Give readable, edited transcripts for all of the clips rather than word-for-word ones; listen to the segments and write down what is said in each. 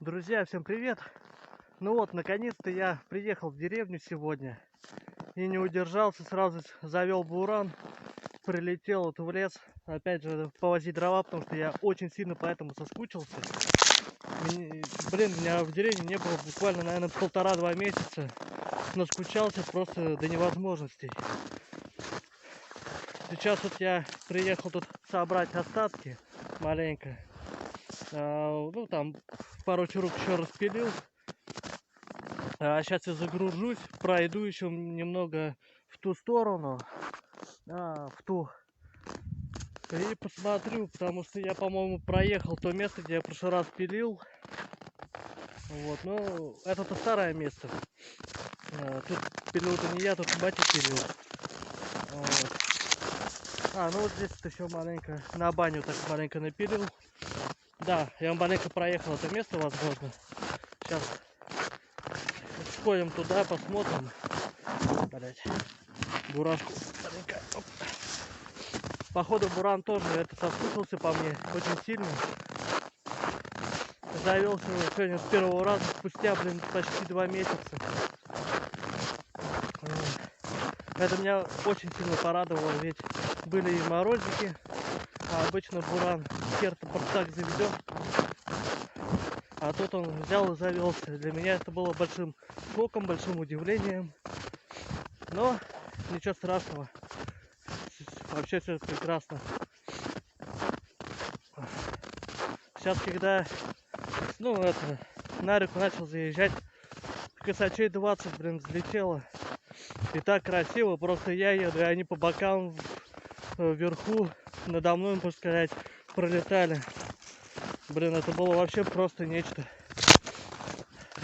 Друзья, всем привет! Ну вот, наконец-то я приехал в деревню сегодня и не удержался, сразу завел буран, прилетел вот в лес, опять же повозить дрова, потому что я очень сильно по этому соскучился. Блин, меня в деревне не было буквально, наверное, 1,5-2 месяца, но скучался просто до невозможностей. Сейчас вот я приехал тут собрать остатки маленько. Ну там пару чурок еще распилил. Сейчас я загружусь, пройду еще немного в ту сторону, и посмотрю, потому что я, по-моему, проехал то место, где я в прошлый раз пилил. Вот, ну, это-то старое место. Тут пилил-то не я, тут батя пилил. Вот. Ну вот здесь еще маленько, на баню так маленько напилил. Да, я маленько проехал это место, возможно. Сейчас сходим туда, посмотрим. Блять, бурашку маленько. Оп. Походу буран тоже соскучился по мне очень сильно. Завелся сегодня с первого раза, спустя, почти 2 месяца. Это меня очень сильно порадовало, ведь были и морозики, а обычно буран хер-то так заведет. А тут он взял и завелся. Для меня это было большим шоком, большим удивлением. Но ничего страшного. Вообще все прекрасно. Сейчас, когда на реку начал заезжать, косачей 20, взлетело. И так красиво, просто я еду, и они по бокам вверху надо мной, можно сказать, пролетали. Это было вообще просто нечто.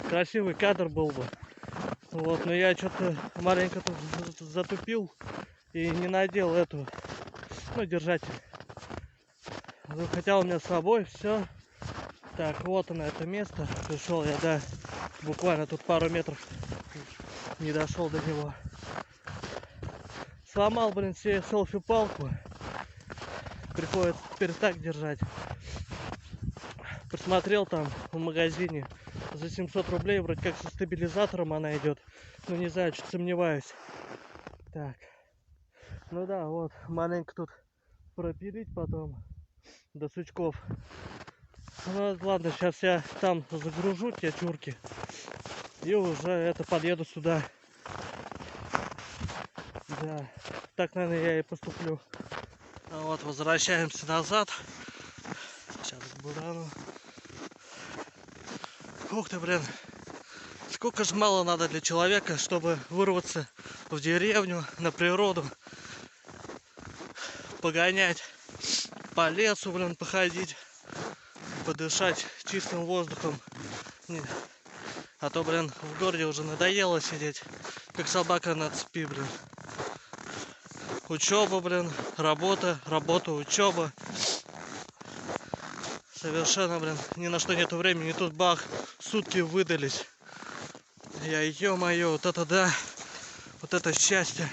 Красивый кадр был бы. Вот, но я что-то маленько тут затупил и не надел эту, держатель. Хотя у меня с собой все. Так, вот оно, это место. Пришел я, да, буквально тут пару метров не дошел до него. Сломал, себе селфи-палку. Приходится теперь так держать. Посмотрел там в магазине за 700 рублей, вроде как со стабилизатором она идет. Ну не знаю, что сомневаюсь. Так. Ну да, вот, маленько тут пропилить потом до сучков. Ну ладно, сейчас я там загружу те чурки и уже подъеду сюда. Да, так, наверное, я и поступлю. Вот, возвращаемся назад. Сейчас к бурану. Ух ты, сколько же мало надо для человека, чтобы вырваться в деревню, на природу, погонять по лесу, походить, подышать чистым воздухом. А то, в городе уже надоело сидеть, как собака на цепи, Учеба, работа, учеба. Совершенно, ни на что нету времени. Тут бах, сутки выдались. Ё-моё, вот это да, вот это счастье.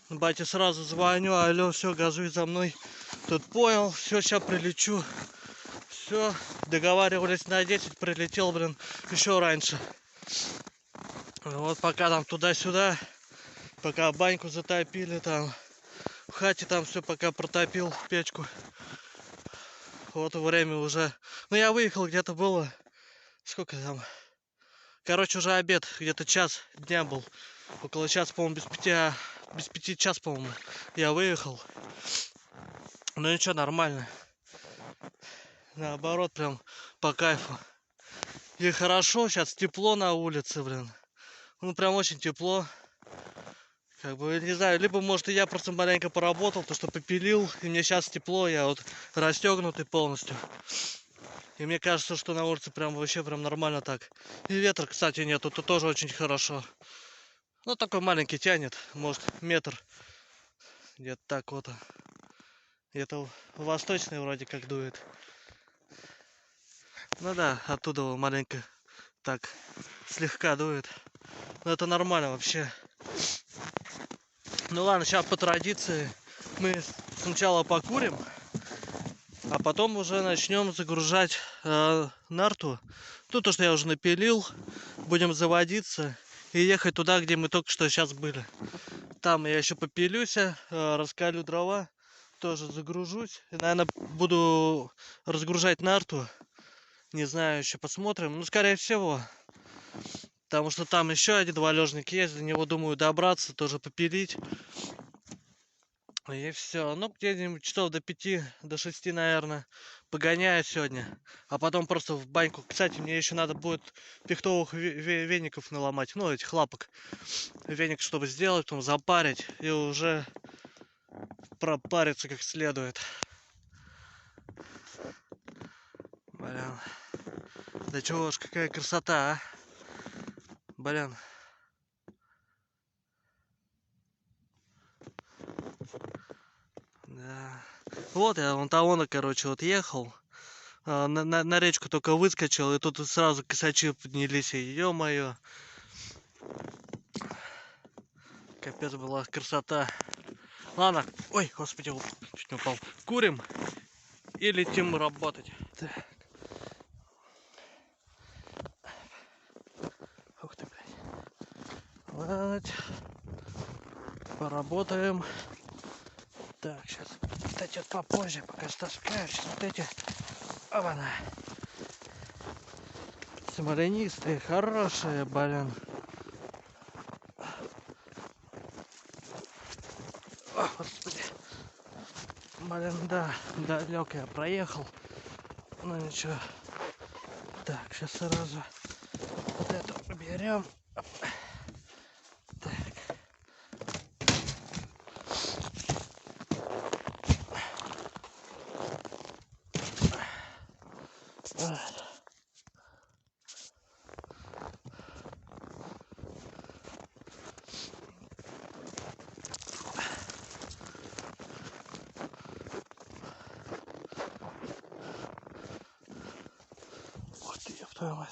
Бате сразу звоню, алло, все, газуй за мной. Тут понял, все, сейчас прилечу. Все, договаривались на 10, прилетел, еще раньше. Вот пока там туда-сюда, пока баньку затопили, там в хате там все пока протопил печку. Вот время уже. Я выехал, где-то было. Сколько там? Короче, уже обед, где-то час дня был. Около часа, по-моему, без 5 час, по-моему, я выехал. Ну ничего, нормально. Наоборот, по кайфу. И хорошо, сейчас тепло на улице, прям очень тепло. Не знаю, либо, может, и я просто маленько поработал, то, что попилил, и мне сейчас тепло, я вот расстегнутый полностью. И мне кажется, что на улице вообще нормально так. И ветер, кстати, нету, то тоже очень хорошо. Такой маленький тянет, может, метр. Где-то так вот. Где-то восточный вроде как дует. Ну да, оттуда маленько так слегка дует. Но это нормально вообще. Ну ладно, сейчас по традиции мы сначала покурим, а потом уже начнем загружать нарту. Ну, то, что я уже напилил. Будем заводиться и ехать туда, где мы только что сейчас были. Там я еще попилюсь, раскалю дрова, тоже загружусь. И, наверное, буду разгружать нарту. Не знаю, еще посмотрим. Ну, скорее всего. Потому что там еще один валежник есть. До него, думаю, добраться, тоже попилить. И все. Ну, где-нибудь часов до 5, до 6, наверное, погоняю сегодня. А потом просто в баньку. Кстати, мне еще надо будет пихтовых веников наломать. Ну, этих лапок. Веник, чтобы сделать, потом запарить. И уже пропариться как следует. Блин. Да чего ж, какая красота, а? Блин. Да. Вот я вон того, короче, вот ехал. На речку только выскочил, и тут сразу косачи поднялись, и ё-моё. Капец была красота. Ладно, ой, господи, чуть не упал. Курим и летим работать. Так. Ух ты, блядь. Ладно, поработаем. Так, сейчас вот эти вот попозже, пока стаскаю. Сейчас вот эти, оба-на. Смоленистые, хорошие, блин. О, господи. Блин, да, далек я проехал. Ну ничего. Так, сейчас сразу вот эту уберем. Так. Ух ты, ёб твою мать.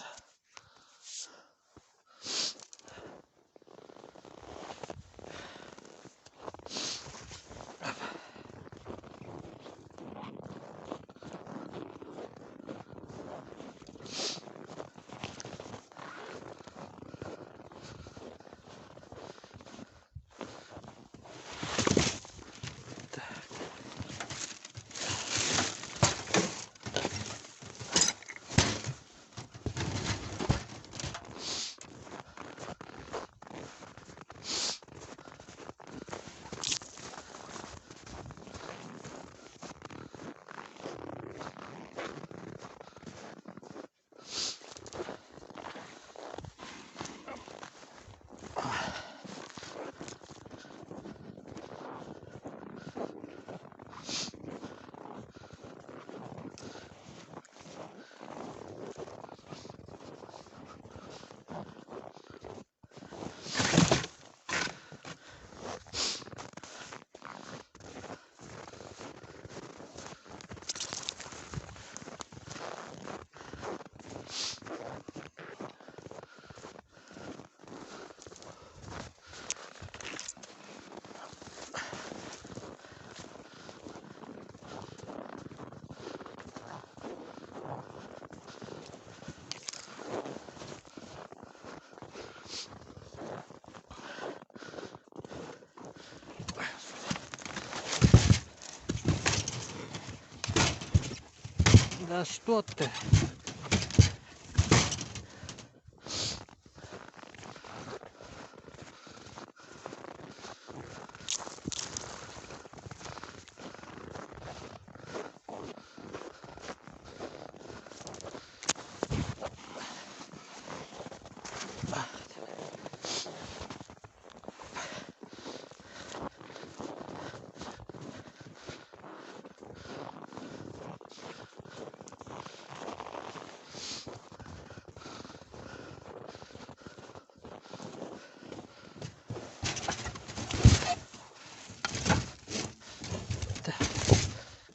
Да что ты?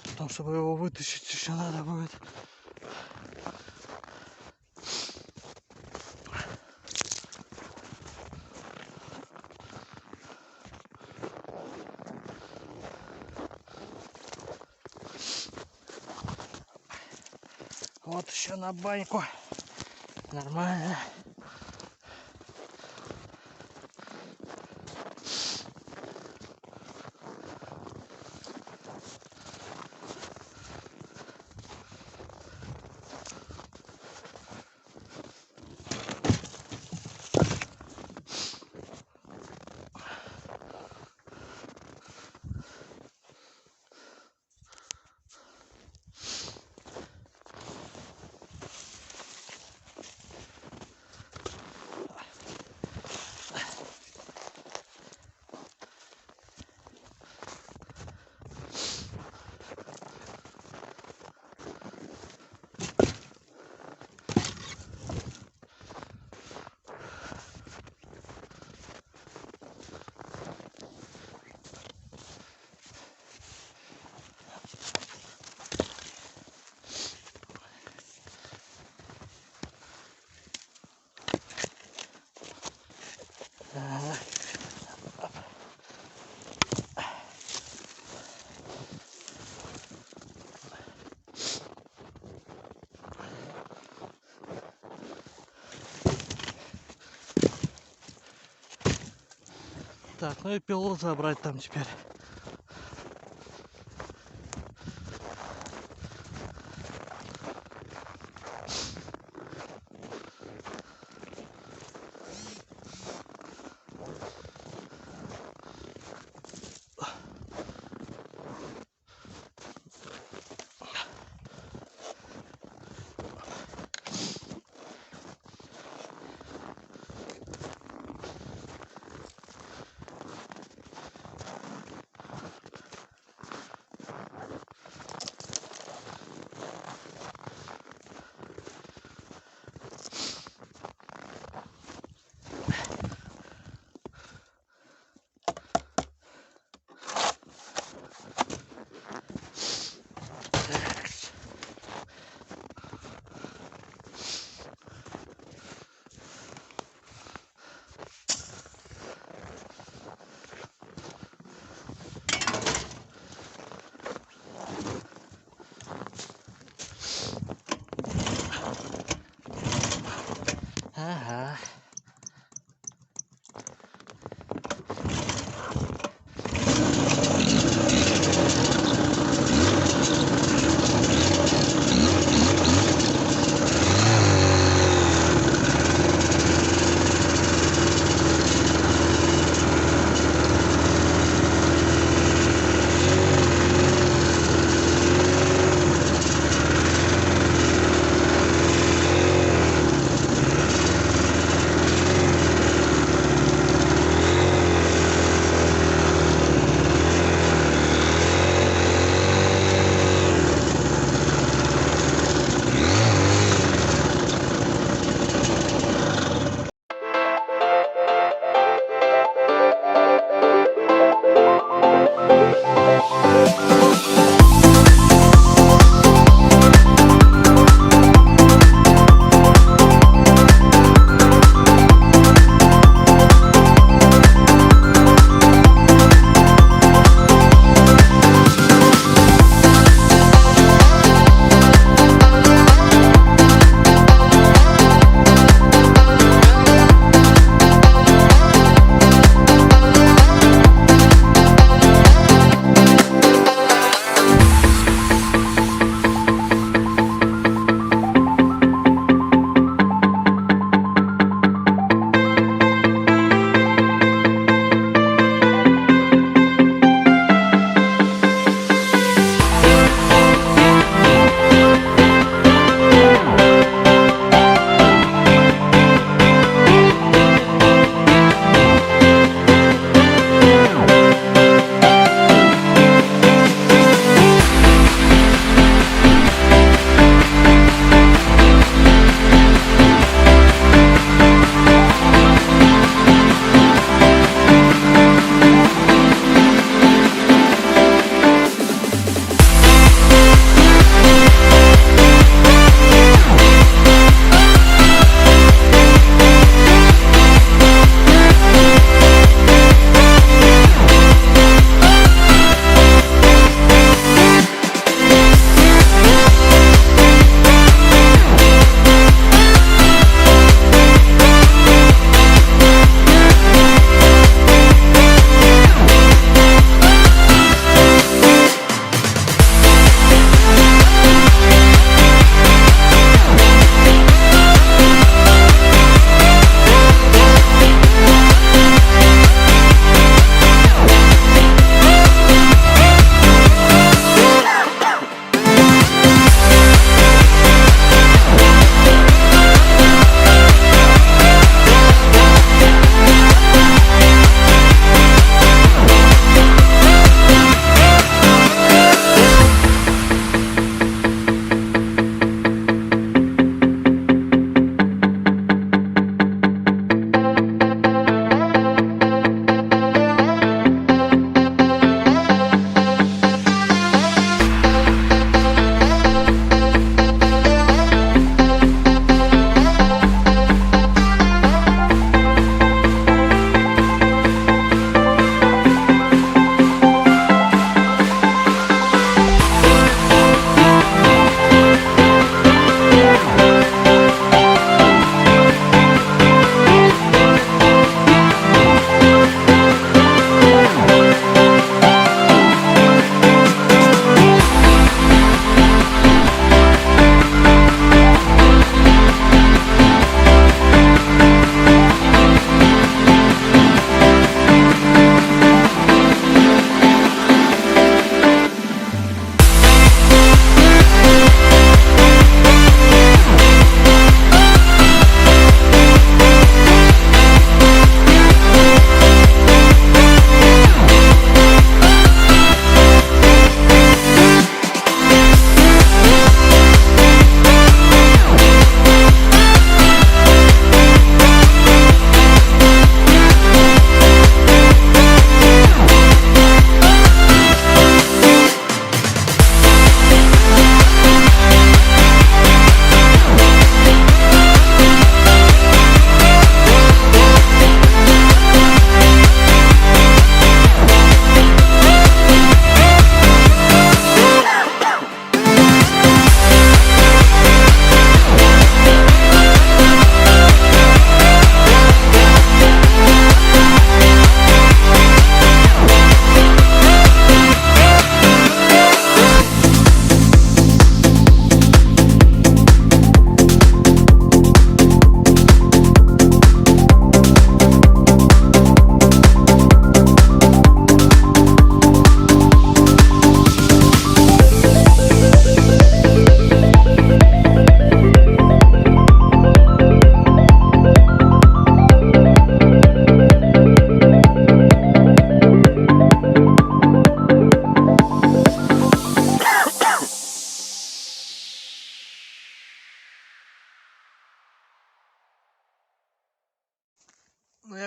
Потом, чтобы его вытащить, еще надо будет. Вот еще на баньку. Нормально. Так, ну и пилот забрать там теперь.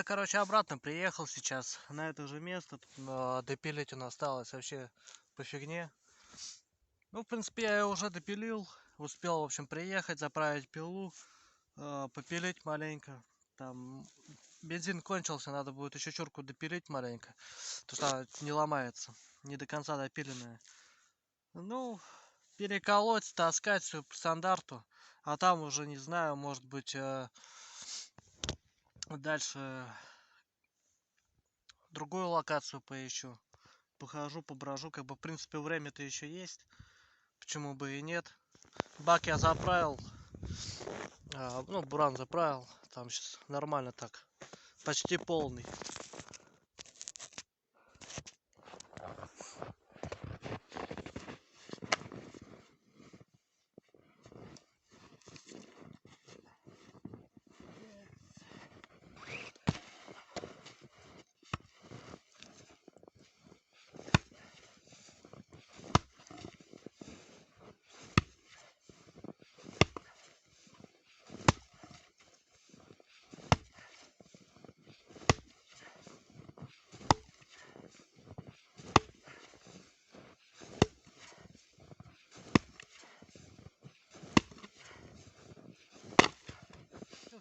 короче, обратно приехал сейчас на это же место. Допилить у нас осталось вообще по фигне. Ну, в принципе, я ее уже допилил. Успел, в общем, приехать, заправить пилу, попилить маленько. Там бензин кончился, надо будет еще чурку допилить маленько. Потому что она не ломается, не до конца допиленная. Ну, переколоть, таскать все по стандарту. А там уже, не знаю, может быть, дальше другую локацию поищу. Похожу, поброжу. Как бы, в принципе, время-то еще есть. Почему бы и нет. Бак я заправил. Ну, буран заправил. Там сейчас нормально так. Почти полный.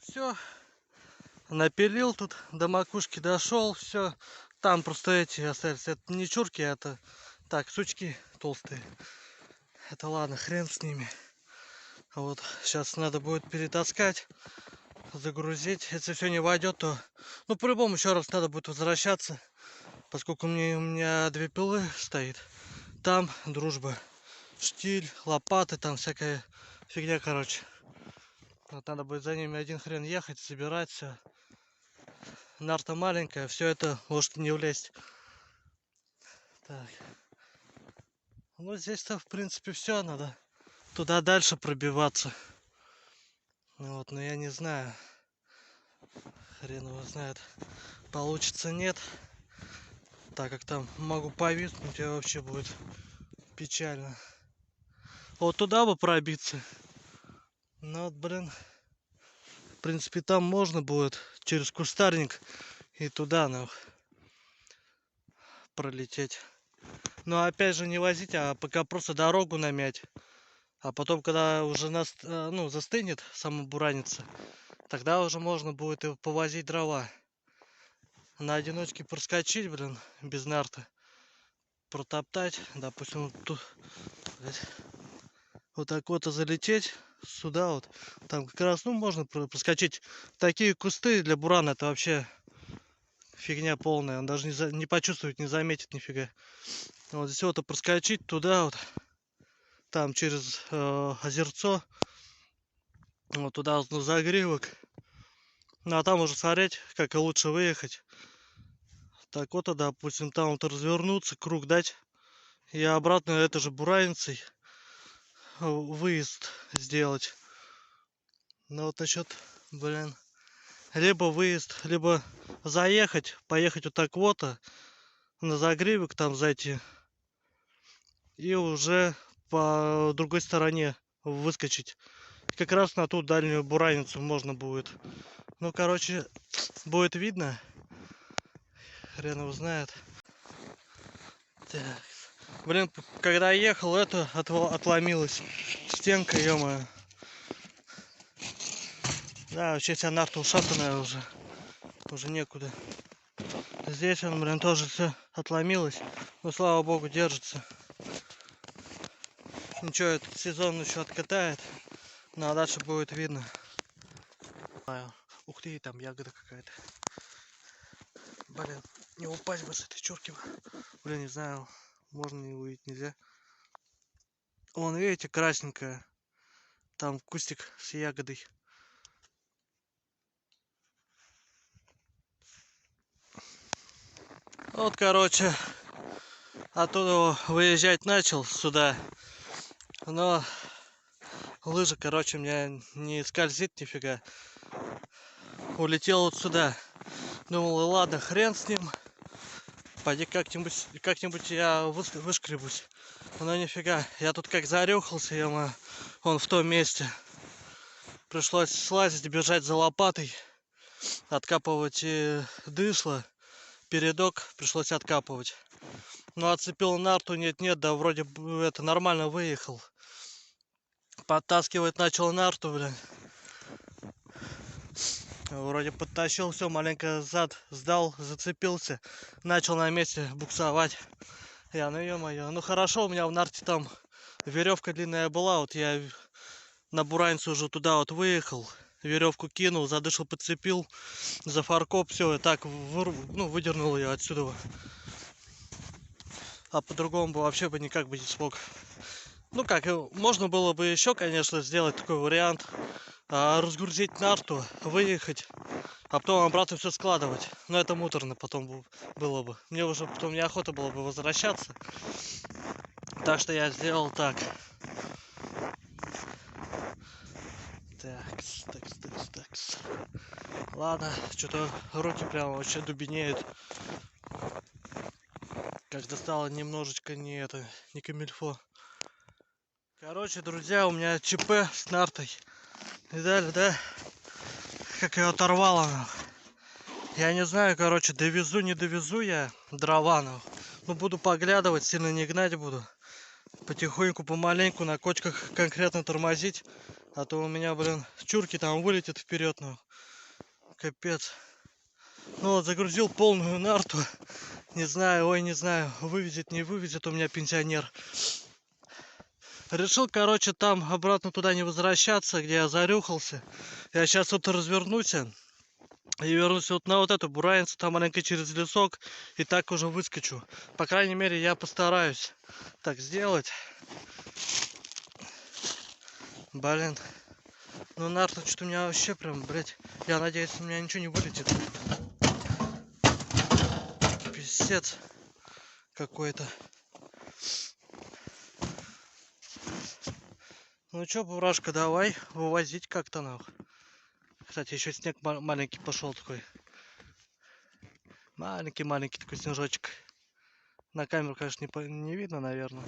Все, напилил тут, до макушки дошел, все. Там просто эти остались. Это не чурки, это так, сучки толстые. Это ладно, хрен с ними. Вот, сейчас надо будет перетаскать, загрузить. Если все не войдет, то, ну, по-любому еще раз надо будет возвращаться, поскольку у меня две пилы стоит. Там дружба, штиль, лопаты, там всякая фигня, короче. Вот надо будет за ними один хрен ехать, собирать все. Нарта маленькая, все это может не влезть. Так. Ну, здесь-то, в принципе, все, надо туда дальше пробиваться. Вот, но я не знаю. Хрен его знает, получится, нет. Так как там могу повиснуть, и вообще будет печально. Вот туда бы пробиться. Ну вот, блин. В принципе, там можно будет через кустарник и туда, нахуй, пролететь. Но опять же не возить, а пока просто дорогу намять. А потом, когда уже ну, застынет самобуранится, тогда уже можно будет и повозить дрова. На одиночке проскочить, блин, без нарта. Протоптать, допустим, вот тут, блядь, вот так вот и залететь сюда вот. Там как раз, ну, можно проскочить. Такие кусты для бурана, это вообще фигня полная. Он даже не почувствует, не заметит нифига. Вот здесь вот и проскочить туда вот. Там через озерцо. Вот туда вот на загривок. Ну а там уже смотреть, как и лучше выехать. Так вот, допустим, там вот развернуться, круг дать. И обратно это же бураницей выезд сделать. Но вот насчет, блин, либо выезд, либо заехать, поехать вот так вот, на загривок там зайти. И уже по другой стороне выскочить. Как раз на ту дальнюю бураницу можно будет. Ну, короче, будет видно. Хрен его знает. Так. Блин, когда я ехал, это отломилась стенка, ё-моё. Да, вообще вся нарта ушатанная уже. Уже некуда. Здесь он, блин, тоже все отломилось. Но слава богу, держится. Ничего, этот сезон еще откатает. Ну а дальше будет видно. Ух ты, там ягода какая-то. Блин, не упасть бы с этой чурки. Блин, не знаю, можно не увидеть, нельзя. Вон, видите, красненькая. Там кустик с ягодой. Вот, короче, оттуда выезжать начал сюда. Но лыжа, короче, у меня не скользит нифига. Улетел вот сюда. Думал, и ладно, хрен с ним. Пойди как-нибудь я вышкребусь. Но нифига, я тут как зарюхался, он в том месте. Пришлось слазить, бежать за лопатой. откапывать дышло, передок пришлось откапывать. Ну, отцепил нарту, нет-нет, да вроде бы это нормально выехал. Подтаскивать начал нарту, блин. Вроде подтащил, все, маленько зад сдал, зацепился. Начал на месте буксовать. Я, ну ё-моё, ну хорошо, у меня в нарте там веревка длинная была, вот я на буранцу уже туда вот выехал. Веревку кинул, задышал, подцепил, за фаркоп, все, и так выдернул ее отсюда. А по-другому бы вообще бы никак бы не смог. Ну как, можно было бы еще, конечно, сделать такой вариант. Разгрузить нарту, выехать, а потом обратно все складывать. Но это муторно потом было бы. Мне уже потом неохота было бы возвращаться. Так что я сделал так. Такс. Ладно, что-то руки прямо вообще дубенеют. Когда стало немножечко не камильфо. Короче, друзья, у меня ЧП с нартой. Видали, да? Как ее оторвало. Я не знаю, короче, довезу, не довезу я дрова. Ну, буду поглядывать, сильно не гнать буду. Потихоньку, помаленьку на кочках конкретно тормозить. А то у меня, блин, чурки там вылетят вперед, ну. Капец. Ну вот, загрузил полную нарту. Не знаю, вывезет, не вывезет у меня пенсионер. Решил, короче, там обратно туда не возвращаться, где я зарюхался. Я сейчас вот развернусь и вернусь вот на вот эту бураницу, там маленько через лесок, и так уже выскочу. По крайней мере, я постараюсь так сделать. Блин. Ну нарта что-то у меня вообще прям, блять. Я надеюсь, у меня ничего не вылетит. Пиздец какой-то. Ну чё, бурашка, давай вывозить как-то нахуй. Кстати, еще снег маленький пошел такой. Маленький такой снежочек. На камеру, конечно, не видно, наверное.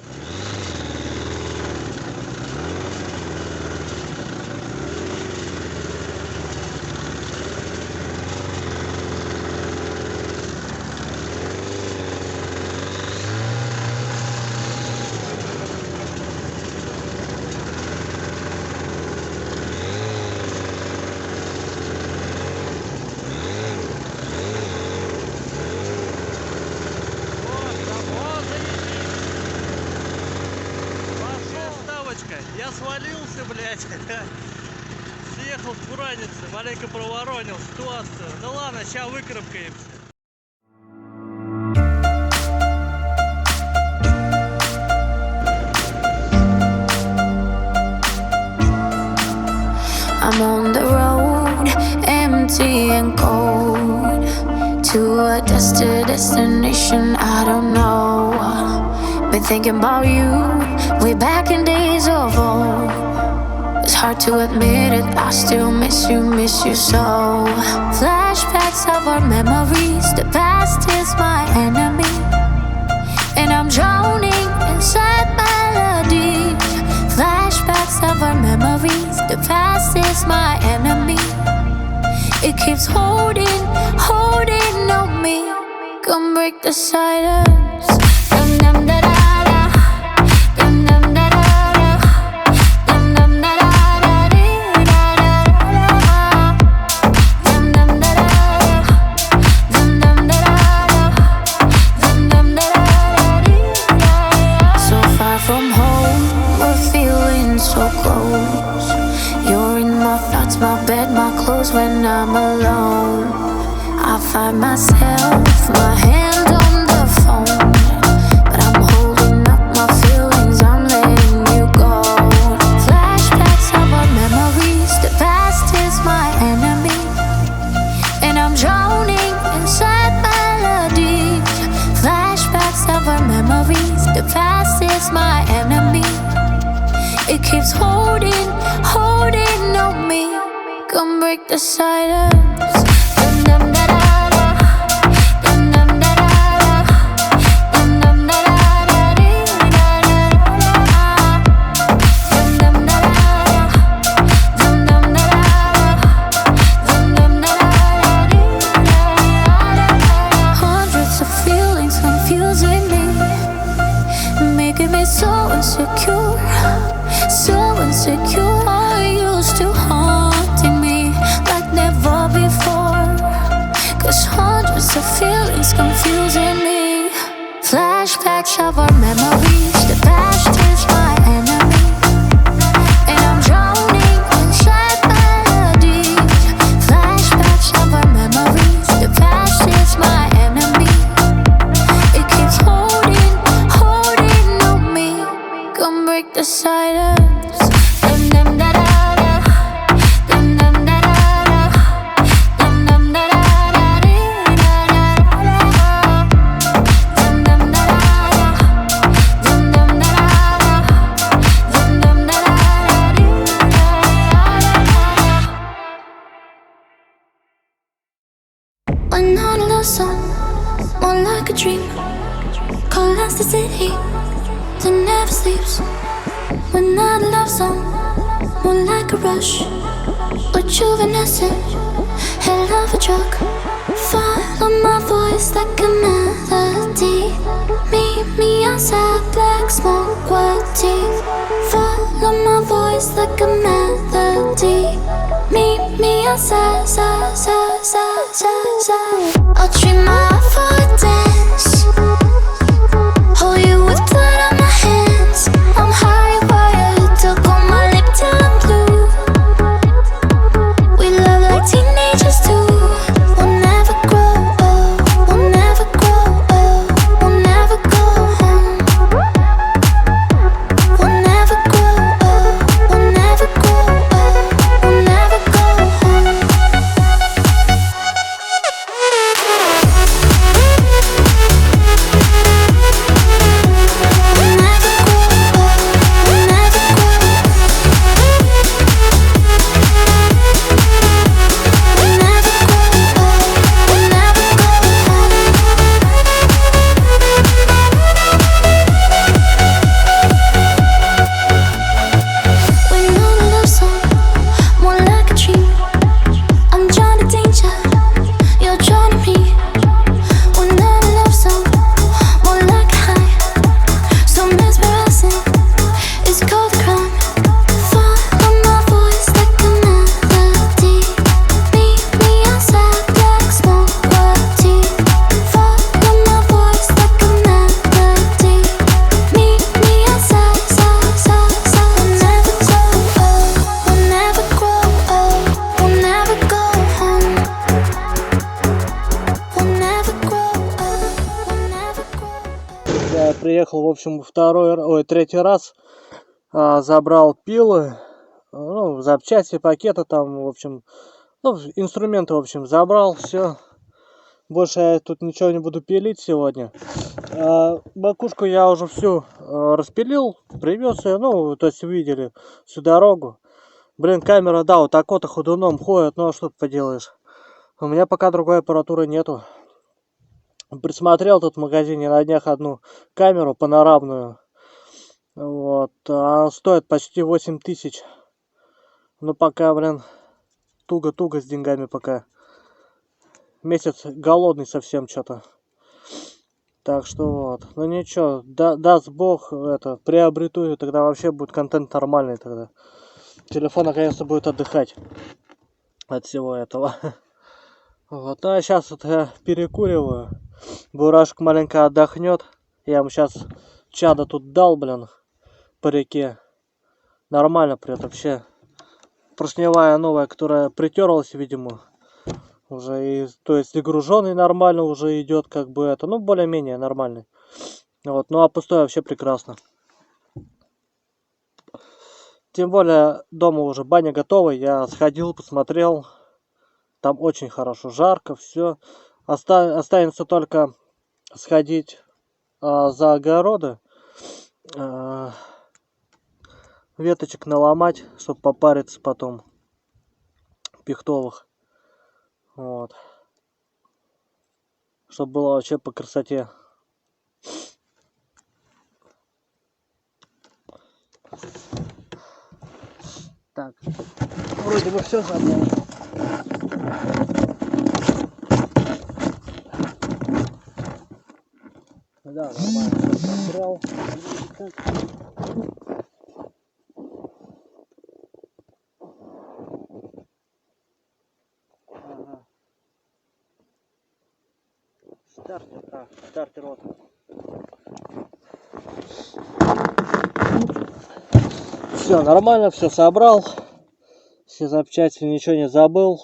Я свалился, блядь. Съехал с бураницы, маленько проворонил ситуацию. Ну ладно, сейчас выкарабкаемся. I'm on the road, empty and cold, to a destination I don't know. Been thinking about you way back in days of old. It's hard to admit it, I still miss you so. Flashbacks of our memories, the past is my enemy, and I'm drowning inside melodies. Flashbacks of our memories, the past is my enemy. It keeps holding on me. Come break the silence. Dum dum da da da. Dum dum da da da. Dum dum da da da dee da da da. Dum dum da da da. Dum dum da da da. Dum dum da da dee da da. So far from home, we're feeling so close. You're in my thoughts, my bed, my clothes when I'm alone. I find myself, my hand on the phone, but I'm holding up my feelings, I'm letting you go. Flashbacks of our memories, the past is my enemy, and I'm drowning inside melodies. Flashbacks of our memories, the past is my enemy. It keeps holding on me. Come break the silence. Dum dum da da da. Dum dum da da da. Dum dum da da da dee da da da. Dum dum da da da. Dum dum da da da. Dum dum da da insecure, used to haunting me like never before. 'Cause hundreds of feelings confusing me. Flashbacks of our memories, the past is my enemy, and I'm drowning in sad melodies. Flashbacks of our memories, the past is my enemy. It keeps holding on me. Come break the silence. Dum dum da da da. Dum dum da da da. Dum dum da da da dee da da da da. Dum dum da da da. Dum dum da da da. Dum dum da da da dee da da da. When not a love song, more like a dream. Cold as the city that never sleeps. When not a love song, more like a rush. Rejuvenescent, head of a truck. Follow my voice like a melody. Meet me outside, black smoke, white teeth. Follow my voice like a melody. Meet me outside, side, side, side, side, side. I'll treat my heart for a dance. Hold you with blood on my hands. I'm high wired, took on my lip till I'm blue. We love like teenagers too. We'll never grow old. We'll never grow old. We'll never go home. We'll never grow old. We'll never grow old. We'll never go home. Я приехал, в общем, третий раз, забрал пилы, ну, запчасти, пакеты там, в общем, ну, инструменты, в общем, забрал, все. Больше я тут ничего не буду пилить сегодня. Бакушку я уже всю распилил, привез ее, ну, то есть увидели всю дорогу. Блин, камера, да, вот так вот ходуном ходит, ну, а что ты поделаешь. У меня пока другой аппаратуры нету. Присмотрел тут в магазине на днях одну камеру панорамную. Вот, она стоит почти 8000. Ну, пока, блин, туго-туго с деньгами пока. Месяц голодный совсем что-то. Так что вот. Ну ничего, даст бог, это, приобрету, и тогда вообще будет контент нормальный тогда. Телефон наконец-то будет отдыхать от всего этого. Вот, ну а сейчас вот я перекуриваю. Бурашек маленько отдохнет. Я ему сейчас чада тут дал, блин, по реке. Нормально прет вообще. Поршневая новая, которая притерлась, видимо. Уже и, то есть и груженый нормально уже идет, как бы это, ну, более-менее нормальный. Вот, ну а пустой вообще прекрасно. Тем более дома уже баня готова, я сходил, посмотрел. Там очень хорошо, жарко, все. Останется только сходить за огороды, веточек наломать, чтобы попариться потом, пихтовых. Вот. Чтобы было вообще по красоте. Так, вроде бы все забрал. Да, нормально, все собрал. Стартер вот. Все нормально, все собрал. Все запчасти, ничего не забыл.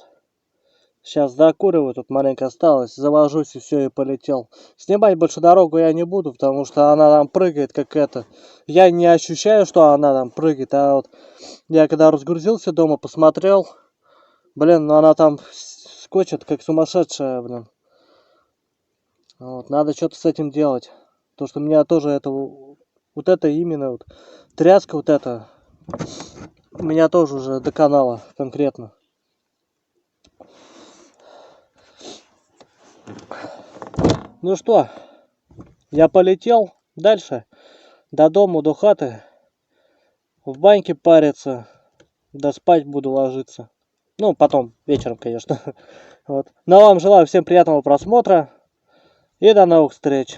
Сейчас докуриваю, тут маленько осталось. Завожусь и все, и полетел. Снимать больше дорогу я не буду, потому что она там прыгает, как это. Я не ощущаю, что она там прыгает, а вот я когда разгрузился дома, посмотрел. Блин, ну она там скочит, как сумасшедшая, блин. Вот, надо что-то с этим делать. Потому что у меня тоже это, вот это именно, вот, тряска вот эта, у меня тоже уже до канала конкретно. Ну что, я полетел дальше, до дома, до хаты, в баньке париться, да спать буду ложиться. Ну, потом, вечером, конечно. Вот. Ну, а вам желаю всем приятного просмотра и до новых встреч.